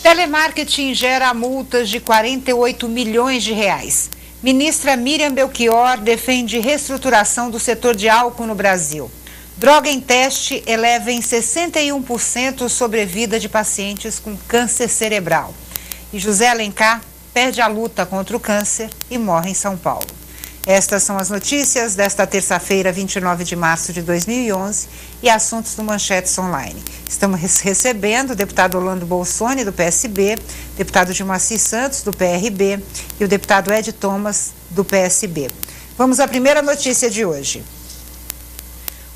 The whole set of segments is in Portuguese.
Telemarketing gera multas de 48 milhões de reais. Ministra Miriam Belchior defende reestruturação do setor de álcool no Brasil. Droga em teste eleva em 61% a sobrevida de pacientes com câncer cerebral. E José Alencar perde a luta contra o câncer e morre em São Paulo. Estas são as notícias desta terça-feira, 29 de março de 2011 e assuntos do Manchetes Online. Estamos recebendo o deputado Orlando Bolsoni, do PSB, deputado Gilmacy Santos, do PRB e o deputado Ed Thomas, do PSB. Vamos à primeira notícia de hoje.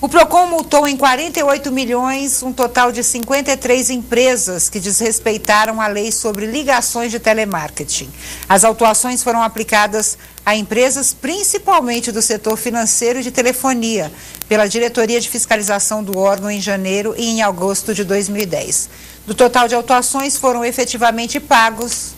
O PROCON multou em 48 milhões um total de 53 empresas que desrespeitaram a lei sobre ligações de telemarketing. As autuações foram aplicadas a empresas principalmente do setor financeiro e de telefonia, pela Diretoria de Fiscalização do órgão em janeiro e em agosto de 2010. Do total de autuações foram efetivamente pagos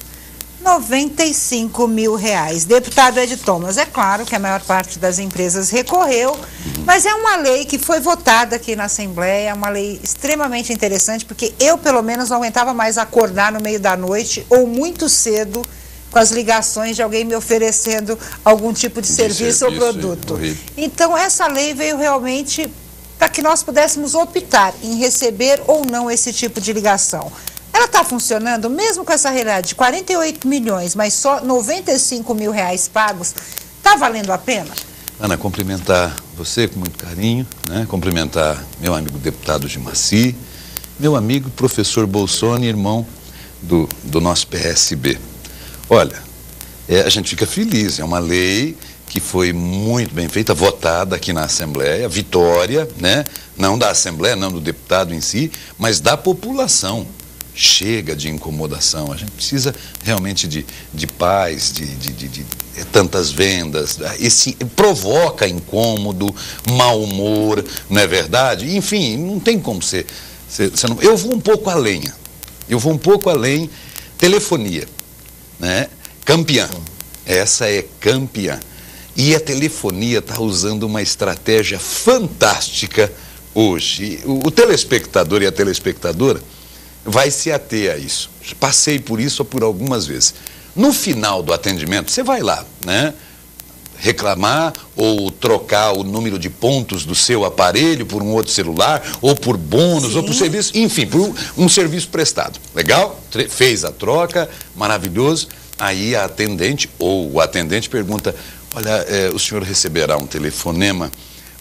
R$95 mil. Deputado Ed Thomas, é claro que a maior parte das empresas recorreu, mas é uma lei que foi votada aqui na Assembleia, é uma lei extremamente interessante, porque eu, pelo menos, não aguentava mais acordar no meio da noite ou muito cedo com as ligações de alguém me oferecendo algum tipo de serviço ou produto. Então, essa lei veio realmente para que nós pudéssemos optar em receber ou não esse tipo de ligação. Ela está funcionando, mesmo com essa realidade de 48 milhões, mas só R$95 mil pagos, está valendo a pena? Ana, cumprimentar você com muito carinho, né? Cumprimentar meu amigo deputado Gilmacy, meu amigo professor Bolsoni, irmão do nosso PSB. Olha, a gente fica feliz, é uma lei que foi muito bem feita, votada aqui na Assembleia, vitória, né? Não da Assembleia, não do deputado em si, mas da população. Chega de incomodação, a gente precisa realmente de paz, de tantas vendas, esse provoca incômodo, mau humor, não é verdade? Enfim, não tem como ser não, eu vou um pouco além, telefonia, né? Campeã, essa é campeã, e a telefonia está usando uma estratégia fantástica hoje. O telespectador e a telespectadora vai se ater a isso. Passei por isso por algumas vezes. No final do atendimento, você vai lá, né? Reclamar ou trocar o número de pontos do seu aparelho por um outro celular, ou por bônus, sim, ou por serviço, enfim, por um serviço prestado. Legal? Fez a troca, maravilhoso. Aí a atendente ou o atendente pergunta: olha, o senhor receberá um telefonema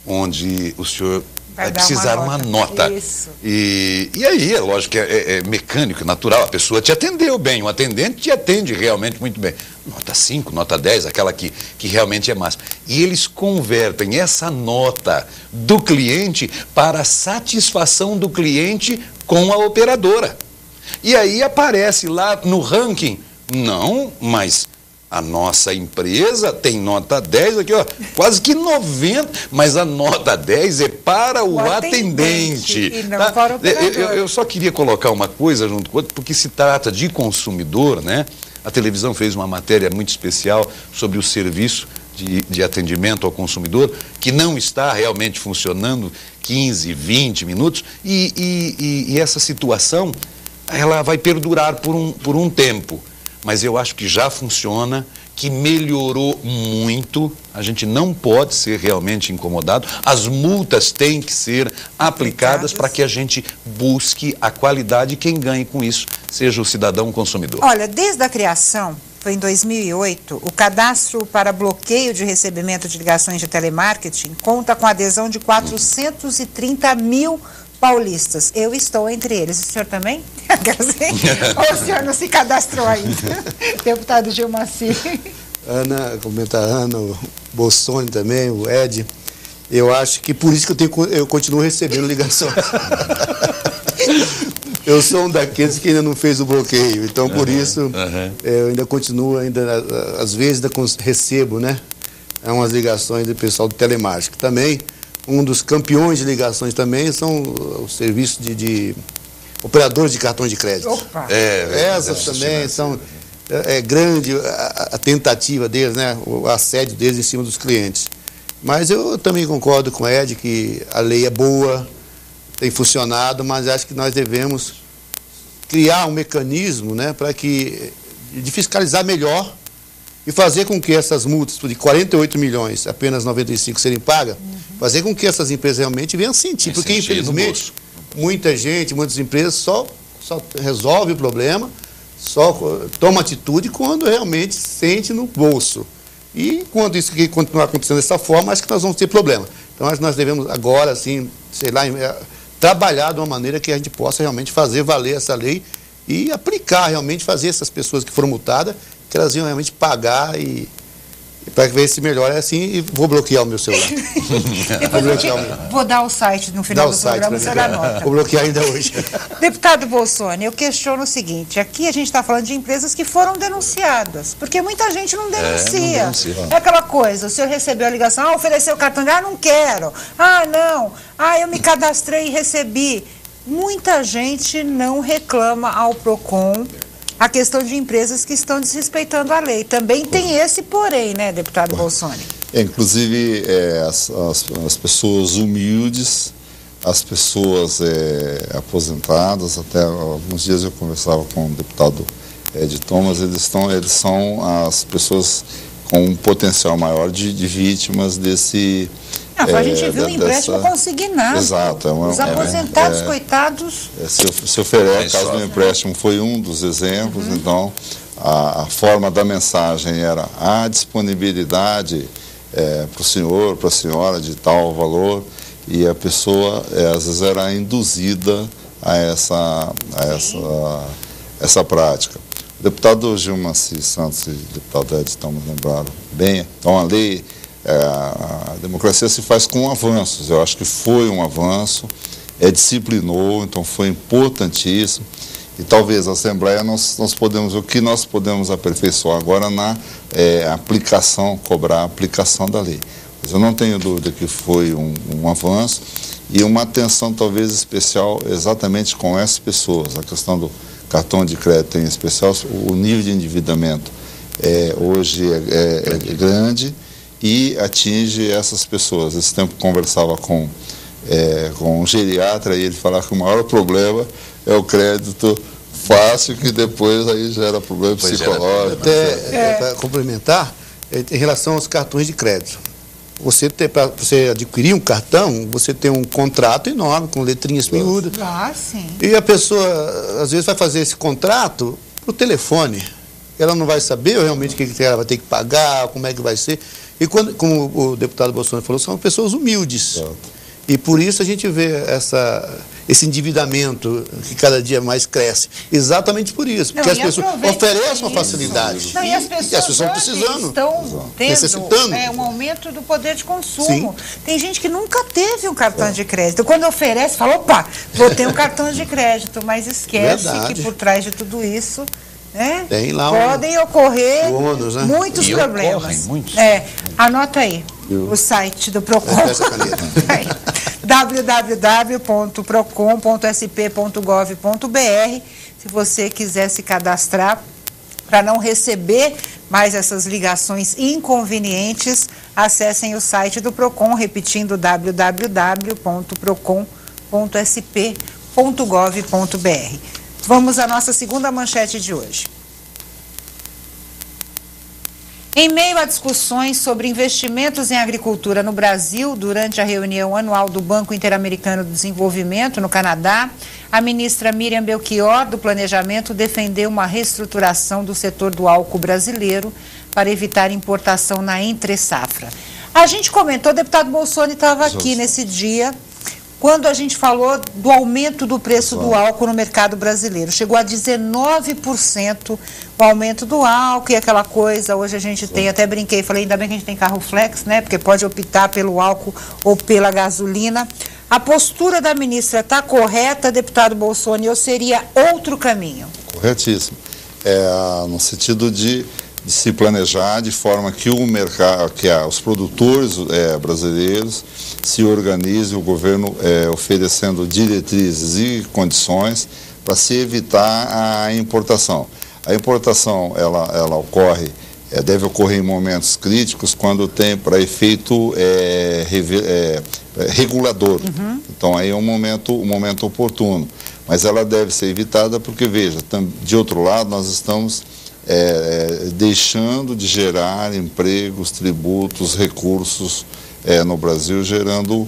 onde o senhor vai precisar uma nota. Isso. E aí, é lógico que é mecânico, natural, a pessoa te atendeu bem, o atendente te atende realmente muito bem. Nota 5, nota 10, aquela que realmente é máxima. E eles convertem essa nota do cliente para a satisfação do cliente com a operadora. E aí aparece lá no ranking, não, mas a nossa empresa tem nota 10 aqui, ó, quase que 90, mas a nota 10 é para o atendente. E não para o operador. Eu só queria colocar uma coisa junto com outra, porque se trata de consumidor, né? A televisão fez uma matéria muito especial sobre o serviço de atendimento ao consumidor, que não está realmente funcionando 15, 20 minutos, e essa situação, ela vai perdurar por um tempo. Mas eu acho que já funciona, que melhorou muito, a gente não pode ser realmente incomodado, as multas têm que ser aplicadas para que a gente busque a qualidade e quem ganhe com isso seja o cidadão consumidor. Olha, desde a criação, foi em 2008, o cadastro para bloqueio de recebimento de ligações de telemarketing conta com adesão de 430 mil paulistas. Eu estou entre eles. O senhor também? Ou o senhor não se cadastrou ainda? Deputado Gilmacy. Ana, comenta a Ana, o Bolsoni também, o Ed. Eu acho que por isso que eu continuo recebendo ligação. Eu sou um daqueles que ainda não fez o bloqueio, então por isso eu ainda continuo, às vezes recebo, né? Umas ligações do pessoal do telemarketing. Também, um dos campeões de ligações também são os serviços de operadores de cartões de crédito. Opa! Essas também são... É grande a tentativa deles, né? O assédio deles em cima dos clientes. Mas eu também concordo com o Ed que a lei é boa, tem funcionado, mas acho que nós devemos criar um mecanismo, né, de fiscalizar melhor e fazer com que essas multas de 48 milhões, apenas 95 serem pagas, fazer com que essas empresas realmente venham sentir. Porque, infelizmente, muitas empresas só resolve o problema, só toma atitude quando realmente sente no bolso. E quando isso continuar acontecendo dessa forma, acho que nós vamos ter problema. Então, acho que nós devemos agora, assim, sei lá, trabalhar de uma maneira que a gente possa realmente fazer valer essa lei e aplicar realmente, fazer essas pessoas que foram multadas, que elas iam realmente pagar e para ver se melhora assim, e vou bloquear o meu celular. Vou dar o site no final do programa, você dá nota. Vou bloquear ainda hoje. Deputado Bolsoni, eu questiono o seguinte, aqui a gente está falando de empresas que foram denunciadas, porque muita gente não denuncia. É aquela coisa, o senhor recebeu a ligação, ofereceu o cartão, não quero, não, eu me cadastrei e recebi. Muita gente não reclama ao PROCON a questão de empresas que estão desrespeitando a lei. Também tem esse porém, né, deputado Bolsoni? Inclusive, as pessoas humildes, as pessoas aposentadas, até alguns dias eu conversava com o deputado Ed Thomas, eles são as pessoas com um potencial maior de vítimas desse... a gente viu o empréstimo consignado. Exato. Os aposentados, coitados... Se oferece, caso do empréstimo foi um dos exemplos, então a forma da mensagem era a disponibilidade para o senhor, para a senhora de tal valor, e a pessoa às vezes era induzida a essa prática. O deputado Gilmar Santos e o deputado Ed Thomas lembraram bem, então a lei... a democracia se faz com avanços. Eu acho que foi um avanço, disciplinou, então foi importantíssimo. E talvez a Assembleia o que nós podemos aperfeiçoar agora na aplicação, cobrar a aplicação da lei. Mas eu não tenho dúvida que foi um avanço e uma atenção talvez especial exatamente com essas pessoas. A questão do cartão de crédito em especial, o nível de endividamento hoje é grande e atinge essas pessoas. Esse tempo conversava com um geriatra e ele falava que o maior problema é o crédito fácil, que depois aí gera problema psicológico. Até para complementar, em relação aos cartões de crédito. Para você adquirir um cartão, você tem um contrato enorme, com letrinhas miúdas. Sim. E a pessoa, às vezes, vai fazer esse contrato por telefone. Ela não vai saber realmente o que ela vai ter que pagar, como é que vai ser. E como o deputado Bolsonaro falou, são pessoas humildes. E por isso a gente vê esse endividamento que cada dia mais cresce. Exatamente por isso. Porque as pessoas oferecem uma facilidade. E as pessoas estão precisando. Estão necessitando. Um aumento do poder de consumo. Sim. Tem gente que nunca teve um cartão de crédito. Quando oferece, fala, opa, vou ter um cartão de crédito. Mas esquece que por trás de tudo isso... Tem lá podem ocorrer bônus, né? Muitos problemas. Muitos. Anota aí o site do PROCON. www.procon.sp.gov.br. Se você quiser se cadastrar para não receber mais essas ligações inconvenientes, acessem o site do PROCON, repetindo www.procon.sp.gov.br. Vamos à nossa segunda manchete de hoje. Em meio a discussões sobre investimentos em agricultura no Brasil, durante a reunião anual do Banco Interamericano de Desenvolvimento, no Canadá, a ministra Miriam Belchior, do Planejamento, defendeu uma reestruturação do setor do álcool brasileiro para evitar importação na entre-safra. A gente comentou, o deputado Bolsoni estava aqui nesse dia, quando a gente falou do aumento do preço do álcool no mercado brasileiro. Chegou a 19% o aumento do álcool e aquela coisa. Hoje a gente tem, até brinquei, falei, ainda bem que a gente tem carro flex, né? Porque pode optar pelo álcool ou pela gasolina. A postura da ministra está correta, deputado Bolsoni, ou seria outro caminho? Corretíssimo. No sentido de se planejar de forma que o mercado, os produtores brasileiros se organizem, o governo oferecendo diretrizes e condições para se evitar a importação. A importação ela ocorre, deve ocorrer em momentos críticos quando tem para efeito regulador. Então aí é um momento oportuno. Mas ela deve ser evitada porque, veja, de outro lado, nós estamos deixando de gerar empregos, tributos, recursos no Brasil, gerando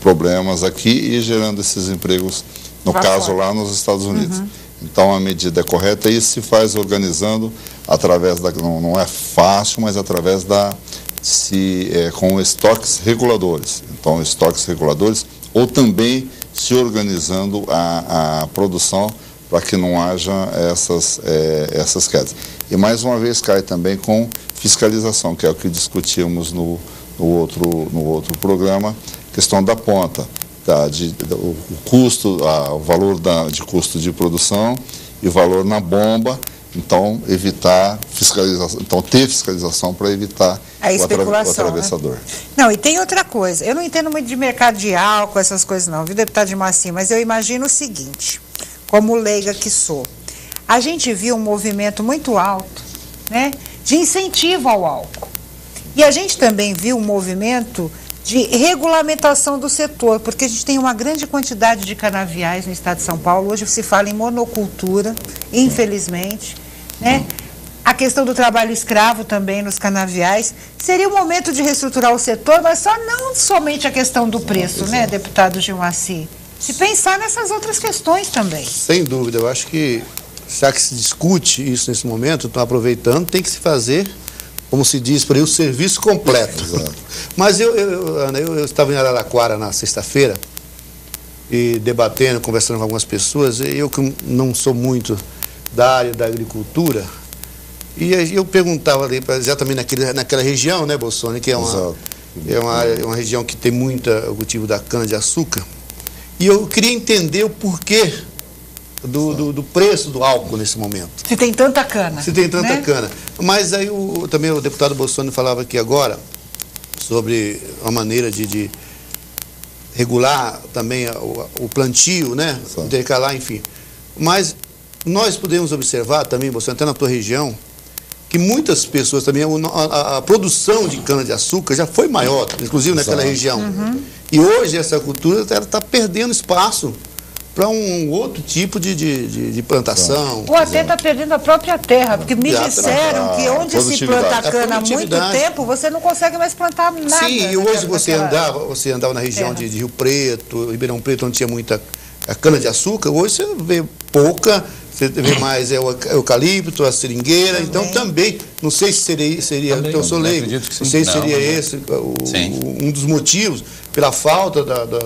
problemas aqui e gerando esses empregos, no caso lá nos Estados Unidos. Então a medida é correta e isso se faz organizando através não é fácil, mas através com estoques reguladores. Então estoques reguladores ou também se organizando a produção para que não haja essas quedas. E mais uma vez cai também com fiscalização, que é o que discutimos no outro programa, questão da ponta, o custo, o valor de custo de produção e valor na bomba. Então, evitar fiscalização, então ter fiscalização para evitar o atravessador. Né? Não, e tem outra coisa, eu não entendo muito de mercado de álcool, essas coisas não, viu, deputado de Maci, mas eu imagino o seguinte, como leiga que sou, a gente viu um movimento muito alto, né, de incentivo ao álcool. E a gente também viu um movimento de regulamentação do setor, porque a gente tem uma grande quantidade de canaviais no estado de São Paulo. Hoje se fala em monocultura, infelizmente, né? A questão do trabalho escravo também nos canaviais. Seria o momento de reestruturar o setor, mas não somente a questão do preço, né, deputado Gilmaci? Se pensar nessas outras questões também. Sem dúvida, eu acho que, já que se discute isso nesse momento, estão aproveitando, tem que se fazer, como se diz por aí, o serviço completo. Mas eu estava em Araraquara na sexta-feira e debatendo, conversando com algumas pessoas, eu que não sou muito da área da agricultura, e eu perguntava ali, exatamente naquela região, né, Bolsonaro, que é uma região que tem o cultivo da cana-de-açúcar, e eu queria entender o porquê do preço do álcool nesse momento. Se tem tanta cana. Se tem tanta cana. Mas aí também o deputado Bolsonaro falava aqui agora sobre a maneira de regular também o plantio, né? Intercalar, enfim. Mas nós podemos observar também, Bolsonaro, até na tua região, que muitas pessoas também, a produção de cana-de-açúcar já foi maior, inclusive naquela região. E hoje essa cultura está perdendo espaço para um outro tipo de plantação. Ou até está perdendo a própria terra, porque me disseram que onde se planta cana há muito tempo, você não consegue mais plantar nada. Sim, e hoje você andava na região de Rio Preto, Ribeirão Preto, onde tinha muita cana-de-açúcar, hoje você vê pouca, você vê mais o eucalipto, a seringueira, então também, não sei se seria então eu sou leigo, não sei se seria esse um dos motivos, pela falta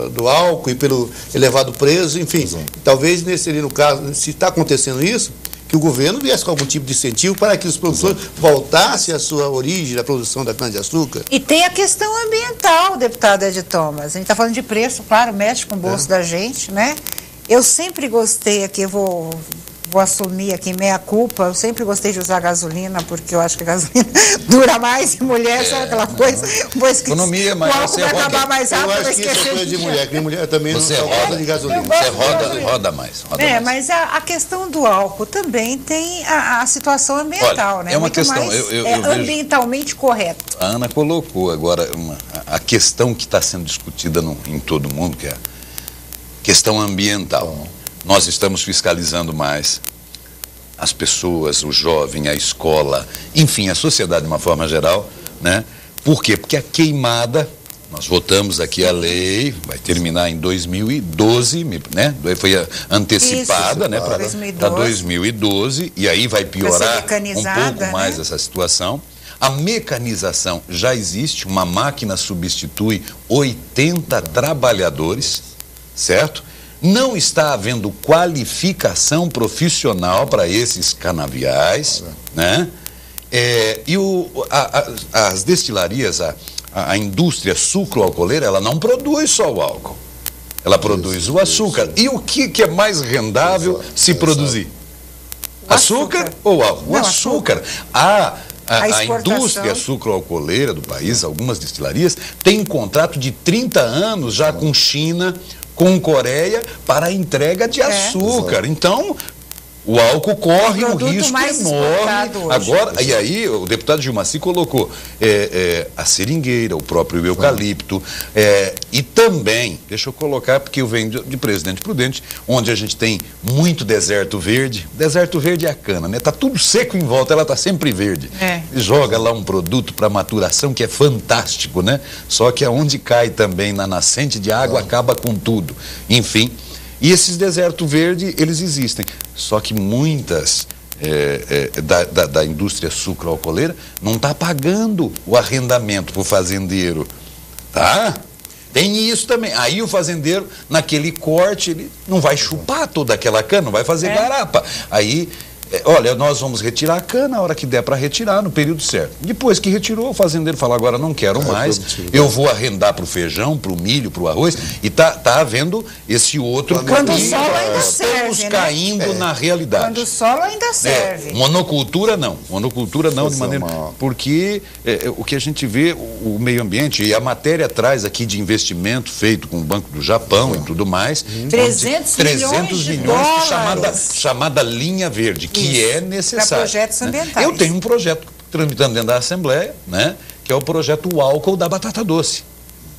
do álcool e pelo elevado preço, enfim. Talvez seria no caso, se está acontecendo isso, que o governo viesse com algum tipo de incentivo para que os produtores voltassem à sua origem, da produção da cana-de-açúcar. E tem a questão ambiental, deputado Ed Thomas. A gente está falando de preço, claro, mexe com o bolso da gente, né? Eu sempre gostei aqui, vou assumir aqui meia culpa, eu sempre gostei de usar gasolina, porque eu acho que a gasolina dura mais e mulher, sabe aquela coisa? Economia, mas o álcool vai acabar mais rápido, vai esquecer de mulher, que mulher também não roda de gasolina. Você roda mais. Mas a questão do álcool também tem a situação ambiental, olha, né? É uma questão, ambientalmente correto. A Ana colocou agora a questão que está sendo discutida em todo o mundo, que é a questão ambiental. Nós estamos fiscalizando mais as pessoas, o jovem, a escola, enfim, a sociedade de uma forma geral, né? Por quê? Porque a queimada, nós votamos aqui a lei, vai terminar em 2012, né? Foi antecipada, né, para 2012, e aí vai piorar um pouco mais essa situação. A mecanização já existe, uma máquina substitui 80 trabalhadores, certo? Não está havendo qualificação profissional para esses canaviais, né? E as destilarias, a indústria sucroalcooleira, ela não produz só o álcool, ela produz o açúcar. E o que é mais rendável se produzir? Açúcar ou álcool? O açúcar. A indústria sucroalcooleira do país, algumas destilarias, tem contrato de 30 anos já com China, com Coreia, para a entrega de açúcar. Então, O álcool corre um produto risco mais enorme. exportado hoje. Agora, e aí o deputado Gilmacy colocou a seringueira, o próprio eucalipto, e também, deixa eu colocar, porque eu venho de Presidente Prudente, onde a gente tem muito deserto verde. Deserto verde é a cana, né? Tá tudo seco em volta, ela tá sempre verde. Joga lá um produto para maturação que é fantástico, né? Só que aonde cai também na nascente de água, acaba com tudo. Enfim, e esses desertos verdes, eles existem. Só que muitas da indústria sucroalcooleira não está pagando o arrendamento para o fazendeiro, tá? Tem isso também. Aí o fazendeiro, naquele corte, ele não vai chupar toda aquela cana, não vai fazer garapa. Aí, olha, nós vamos retirar a cana a hora que der para retirar, no período certo. Depois que retirou, o fazendeiro fala, agora não quero mais, eu vou arrendar para o feijão, para o milho, para o arroz, e tá havendo esse outro caminho. Quando o solo ainda serve, estamos caindo na realidade. Quando o solo ainda serve. Monocultura não de maneira... Porque o que a gente vê, o meio ambiente, e a matéria traz aqui de investimento feito com o Banco do Japão e tudo mais, 300 milhões de dólares. chamada linha verde, que é necessário. Para projetos ambientais. Eu tenho um projeto tramitando dentro da Assembleia, né, que é o projeto O Álcool da Batata Doce,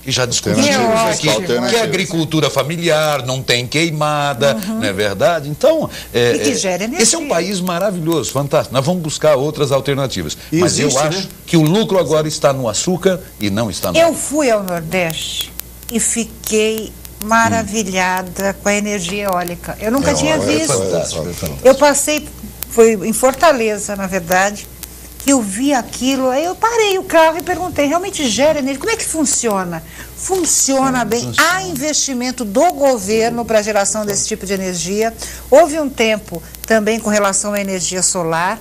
que já discutimos aqui, que é agricultura familiar, não tem queimada, não é verdade? Então, e que gera energia. esse é um país maravilhoso, fantástico. Nós vamos buscar outras alternativas. Mas existe, eu acho que o lucro agora está no açúcar e não está no Eu fui ao Nordeste e fiquei maravilhada com a energia eólica. Eu nunca tinha visto. Eu passei, foi em Fortaleza, na verdade, que eu vi aquilo, aí eu parei o carro e perguntei, realmente gera energia? Como é que funciona? Funciona bem. Há investimento do governo para a geração desse tipo de energia. Houve um tempo também com relação à energia solar.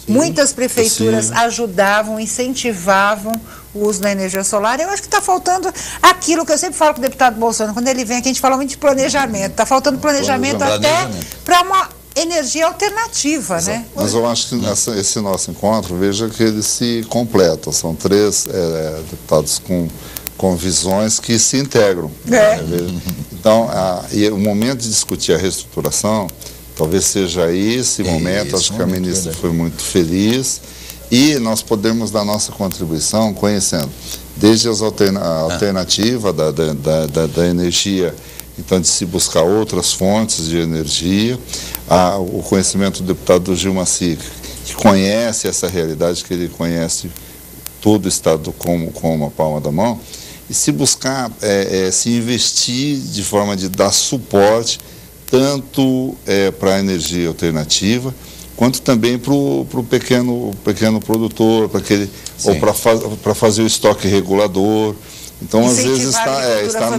Muitas prefeituras ajudavam, incentivavam o uso da energia solar. Eu acho que está faltando aquilo que eu sempre falo com o deputado Bolsonaro, quando ele vem aqui a gente fala muito de planejamento. Está faltando planejamento até para uma energia alternativa, né? Mas eu acho que esse nosso encontro, veja que ele se completa. São três deputados com visões que se integram. Então, e o momento de discutir a reestruturação, talvez seja esse momento, acho que a ministra foi muito feliz, e nós podemos dar nossa contribuição conhecendo desde a alternativa da energia, então de se buscar outras fontes de energia, o conhecimento do deputado Gilmacy, que conhece essa realidade, que ele conhece todo o estado como a palma da mão, e se buscar, se investir de forma de dar suporte tanto para a energia alternativa, quanto também para o pequeno produtor, ou para fazer o estoque regulador. Então, às vezes, está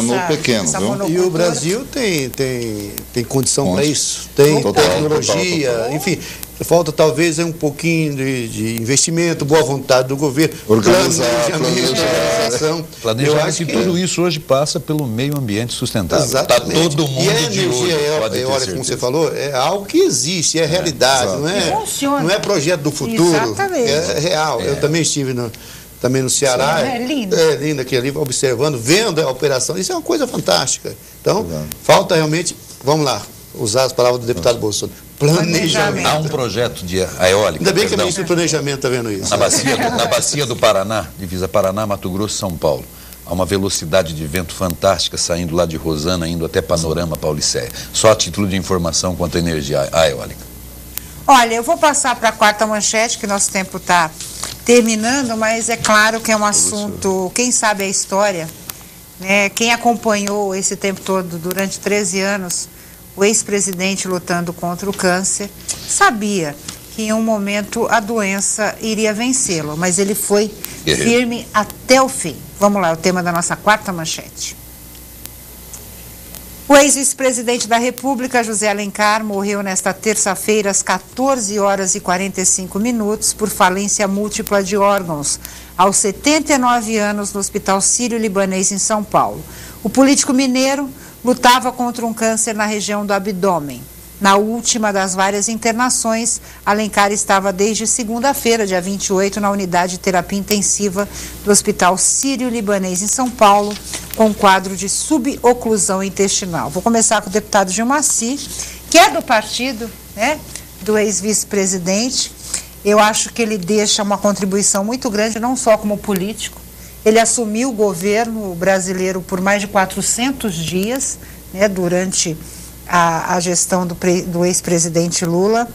no pequeno. E o Brasil tem condição para isso, tem tecnologia, total. Enfim. Falta talvez um pouquinho de investimento, boa vontade do governo, planejamento, e tudo isso hoje passa pelo meio ambiente sustentável. Está todo mundo e a energia eólica, como você falou, é algo que existe, é realidade, não é projeto do futuro, é real. Eu também estive também no Ceará, é lindo aquele ali, observando, vendo a operação, isso é uma coisa fantástica. Então, falta realmente, vamos lá, usar as palavras do deputado Bolsonaro, planejamento. Há um projeto de eólica. Ainda bem que a ministra do Planejamento está vendo isso. Na bacia do Paraná, divisa Paraná, Mato Grosso, São Paulo, há uma velocidade de vento fantástica saindo lá de Rosana, indo até Panorama, Paulicéia. Só a título de informação quanto à energia eólica. Olha, eu vou passar para a quarta manchete, que nosso tempo está terminando, mas é claro que é um assunto, quem sabe a história, né? Quem acompanhou esse tempo todo, durante 13 anos, o ex-presidente lutando contra o câncer, sabia que em um momento a doença iria vencê-lo, mas ele foi firme até o fim. Vamos lá, o tema da nossa quarta manchete. O ex-vice-presidente da República, José Alencar, morreu nesta terça-feira às 14 horas e 45 minutos por falência múltipla de órgãos, aos 79 anos, no Hospital Sírio-Libanês, em São Paulo. O político mineiro lutava contra um câncer na região do abdômen. Na última das várias internações, Alencar estava desde segunda-feira, dia 28, na unidade de terapia intensiva do Hospital Sírio-Libanês, em São Paulo, com quadro de suboclusão intestinal. Vou começar com o deputado Gilmacy, que é do partido, né, do ex-vice-presidente. Eu acho que ele deixa uma contribuição muito grande, não só como político. Ele assumiu o governo brasileiro por mais de 400 dias, né, durante a gestão do ex-presidente Lula.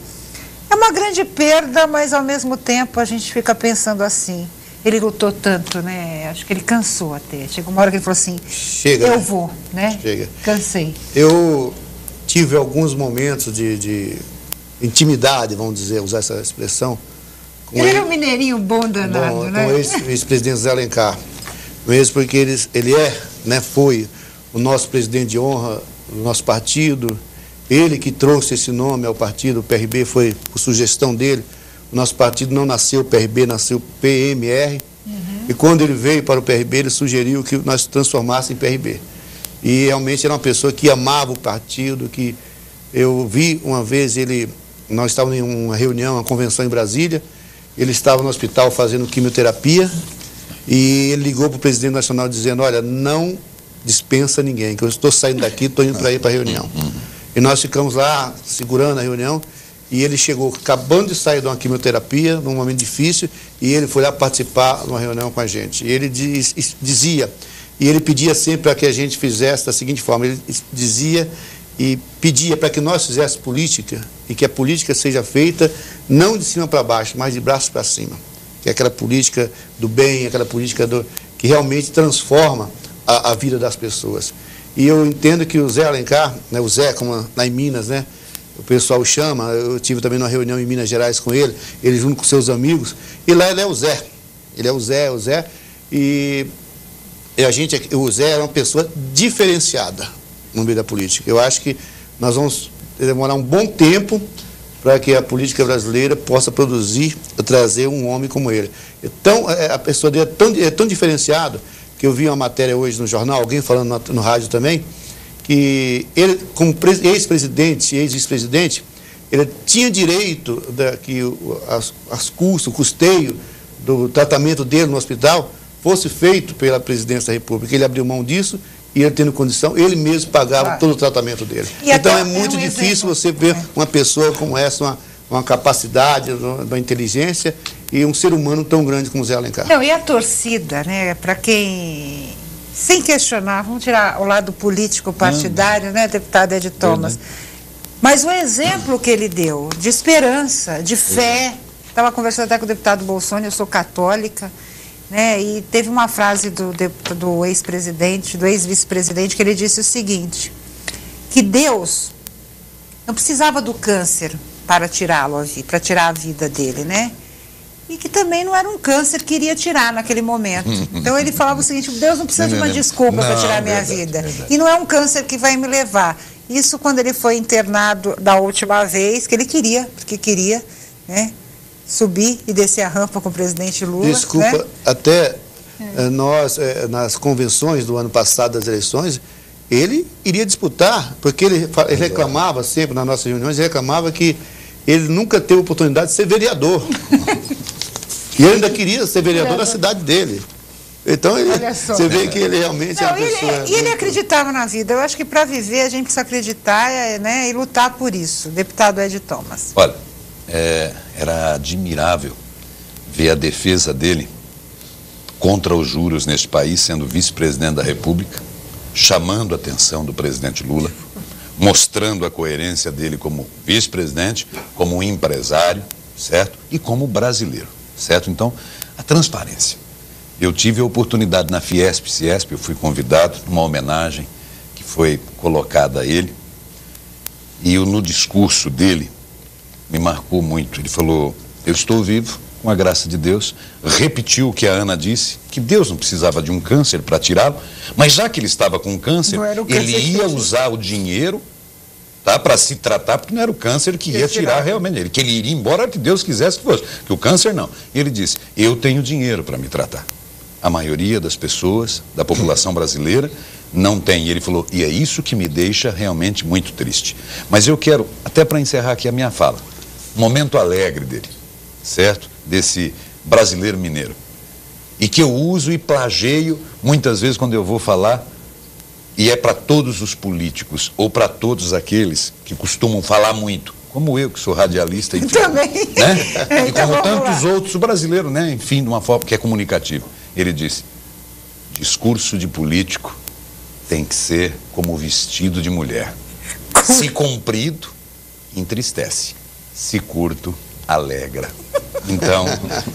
É uma grande perda, mas ao mesmo tempo a gente fica pensando assim, ele lutou tanto, né? Acho que ele cansou até. Chegou uma hora que ele falou assim, chega, eu vou, né? Chega. Cansei. Eu tive alguns momentos de intimidade, vamos dizer, usar essa expressão. Ele era um mineirinho bom danado, né? Com o ex-presidente Zé Alencar. Mesmo porque ele é, né, foi o nosso presidente de honra do nosso partido. Ele que trouxe esse nome ao partido, o PRB foi por sugestão dele. O nosso partido não nasceu PRB, nasceu PMR. E quando ele veio para o PRB, ele sugeriu que nós transformássemos em PRB. E realmente era uma pessoa que amava o partido, que eu vi uma vez nós estávamos em uma reunião, uma convenção em Brasília, ele estava no hospital fazendo quimioterapia e ele ligou para o presidente nacional dizendo, olha, não dispensa ninguém, que eu estou saindo daqui, estou indo para ir para a reunião. E nós ficamos lá segurando a reunião e ele chegou acabando de sair de uma quimioterapia, num momento difícil, e ele foi lá participar de uma reunião com a gente. E ele dizia, e ele pedia sempre para que a gente fizesse da seguinte forma, ele dizia e pedia para que nós fizéssemos política e que a política seja feita não de cima para baixo, mas de braço para cima. Que é aquela política do bem, aquela política que realmente transforma a vida das pessoas. E eu entendo que o Zé Alencar, né, o Zé, como lá em Minas, né, o pessoal chama, eu tive também uma reunião em Minas Gerais com ele junto com seus amigos, e lá ele é o Zé. Ele é o Zé, e o Zé era uma pessoa diferenciada no meio da política. Eu acho que nós vamos demorar um bom tempo para que a política brasileira possa produzir, trazer um homem como ele. Então, a pessoa dele é tão diferenciado, que eu vi uma matéria hoje no jornal, alguém falando no rádio também, que ele, como ex-presidente, ex-vice-presidente, ele tinha direito que o custeio do tratamento dele no hospital fosse feito pela presidência da República. Ele abriu mão disso e ele tendo condição, ele mesmo pagava todo o tratamento dele. Então é muito difícil você ver uma pessoa como essa, uma capacidade, uma inteligência e um ser humano tão grande como o Zé Alencar. Não, e a torcida, né, para quem, sem questionar, vamos tirar o lado político partidário, né, deputado Ed Thomas, mas o exemplo que ele deu de esperança, de fé, estava conversando até com o deputado Bolsonaro, eu sou católica, né, e teve uma frase do ex-presidente, do ex-vice-presidente, que ele disse o seguinte, que Deus não precisava do câncer para tirá-lo, para tirar a vida dele, né? E que também não era um câncer que iria tirar naquele momento. Então ele falava o seguinte, Deus não precisa de uma desculpa para tirar a minha vida. Verdade. E não é um câncer que vai me levar. Isso quando ele foi internado da última vez, que ele queria, porque queria, né, subir e descer a rampa com o presidente Lula. Desculpa, né? Até nós, nas convenções do ano passado das eleições, ele iria disputar, porque ele reclamava sempre nas nossas reuniões, ele reclamava que ele nunca teve oportunidade de ser vereador. E ele ainda queria ser vereador da cidade dele. Então, você vê que ele realmente é uma pessoa... E ele acreditava na vida. Eu acho que para viver a gente precisa acreditar, né, e lutar por isso. Deputado Ed Thomas. Olha, era admirável ver a defesa dele contra os juros neste país, sendo vice-presidente da República, chamando a atenção do presidente Lula, mostrando a coerência dele como vice-presidente, como empresário, certo? E como brasileiro, certo? Então, a transparência. Eu tive a oportunidade na Fiesp, eu fui convidado numa homenagem que foi colocada a ele, e no discurso dele me marcou muito. Ele falou, eu estou vivo, com a graça de Deus, repetiu o que a Ana disse, que Deus não precisava de um câncer para tirá-lo, mas já que ele estava com câncer, ele ia usar o dinheiro, tá, para se tratar, porque não era o câncer que ia tirar realmente ele, que ele iria embora que Deus quisesse que fosse, que o câncer não. E ele disse, eu tenho dinheiro para me tratar. A maioria das pessoas, da população brasileira, não tem. E ele falou, e é isso que me deixa realmente muito triste. Mas eu quero, até para encerrar aqui a minha fala, um momento alegre dele, certo? Desse brasileiro mineiro. E que eu uso e plageio muitas vezes quando eu vou falar E é para todos os políticos, ou para todos aqueles que costumam falar muito, como eu, que sou radialista, enfim, também. Né? E como tantos outros, o brasileiro, né? Enfim, de uma forma que é comunicativa. Ele disse, discurso de político tem que ser como o vestido de mulher. Se comprido, entristece. Se curto, alegra. Então,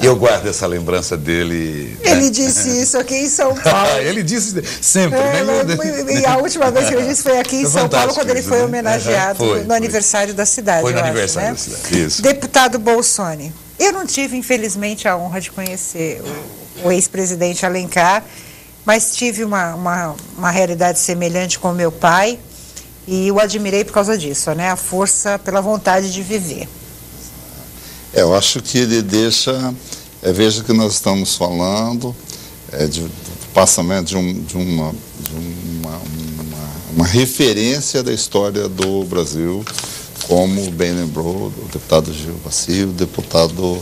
eu guardo essa lembrança dele. Ele disse isso aqui em São Paulo. Ele disse sempre, né? E a última vez que ele disse foi aqui em São Paulo, quando ele foi homenageado no aniversário da cidade. Foi no aniversário da cidade, isso. Deputado Bolsonaro, eu não tive, infelizmente, a honra de conhecer o ex-presidente Alencar, mas tive uma realidade semelhante com meu pai e o admirei por causa disso, né? A força pela vontade de viver. Eu acho que ele deixa, veja que nós estamos falando do passamento de uma referência da história do Brasil, como bem lembrou o deputado Gil Vassi, o deputado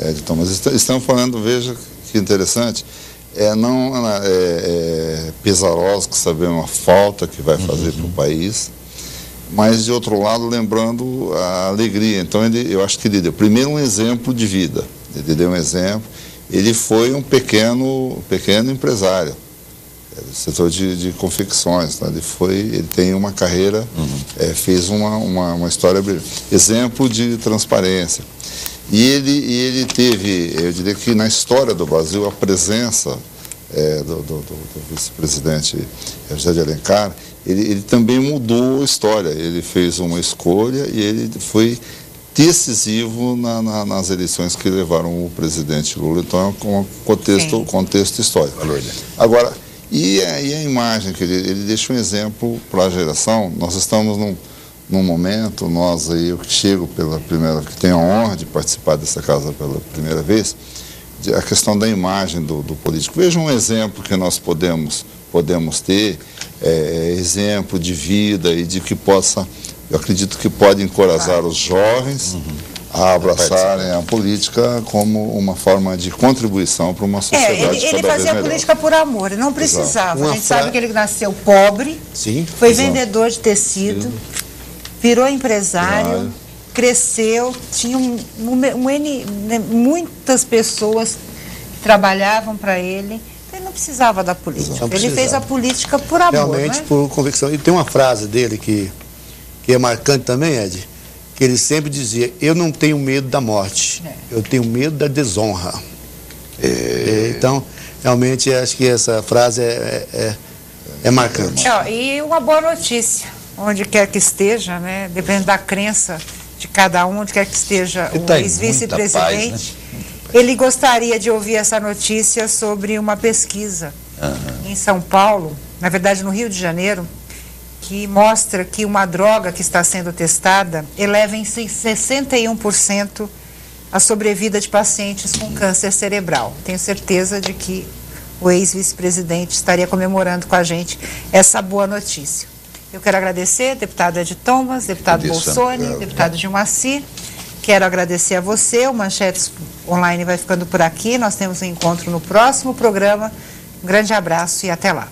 Edson. Mas estamos falando, veja que interessante, não pesaroso que sabemos a falta que vai fazer para o país, mas de outro lado lembrando a alegria. Então eu acho que ele deu primeiro um exemplo de vida, ele deu um exemplo, ele foi um pequeno empresário, setor de confecções, tá? Ele tem uma carreira, fez uma história brilhante, exemplo de transparência. E ele teve, eu diria que na história do Brasil, a presença do vice-presidente José de Alencar, ele também mudou a história. Ele fez uma escolha e ele foi decisivo nas eleições que levaram o presidente Lula. Então é um contexto histórico. Agora, e a imagem que ele deixa um exemplo para a geração. Nós estamos num momento, eu que chego que tenho a honra de participar dessa casa pela primeira vez, a questão da imagem do político. Veja um exemplo que nós podemos ter, exemplo de vida e de que possa, eu acredito que pode encorajar os jovens a abraçarem a política como uma forma de contribuição para uma sociedade cada vez melhor. Ele fazia política por amor, ele não precisava. A gente sabe que ele nasceu pobre, foi vendedor de tecido, virou empresário, cresceu, tinha muitas pessoas que trabalhavam para ele. Ele não precisava da política. Ele fez a política por amor. Realmente, por convicção. E tem uma frase dele que é marcante também, Ed, que ele sempre dizia: eu não tenho medo da morte, eu tenho medo da desonra. Então, realmente, acho que essa frase é marcante. E uma boa notícia, onde quer que esteja, né, dependendo da crença de cada um, onde quer que esteja o ex-vice-presidente, ele gostaria de ouvir essa notícia sobre uma pesquisa em São Paulo, na verdade no Rio de Janeiro, que mostra que uma droga que está sendo testada eleva em 61% a sobrevida de pacientes com câncer cerebral. Tenho certeza de que o ex-vice-presidente estaria comemorando com a gente essa boa notícia. Eu quero agradecer, deputado Ed Thomas, deputado Bolsonaro, deputado Gil Vassi. Quero agradecer a você. O Manchetes Online vai ficando por aqui. Nós temos um encontro no próximo programa. Um grande abraço e até lá.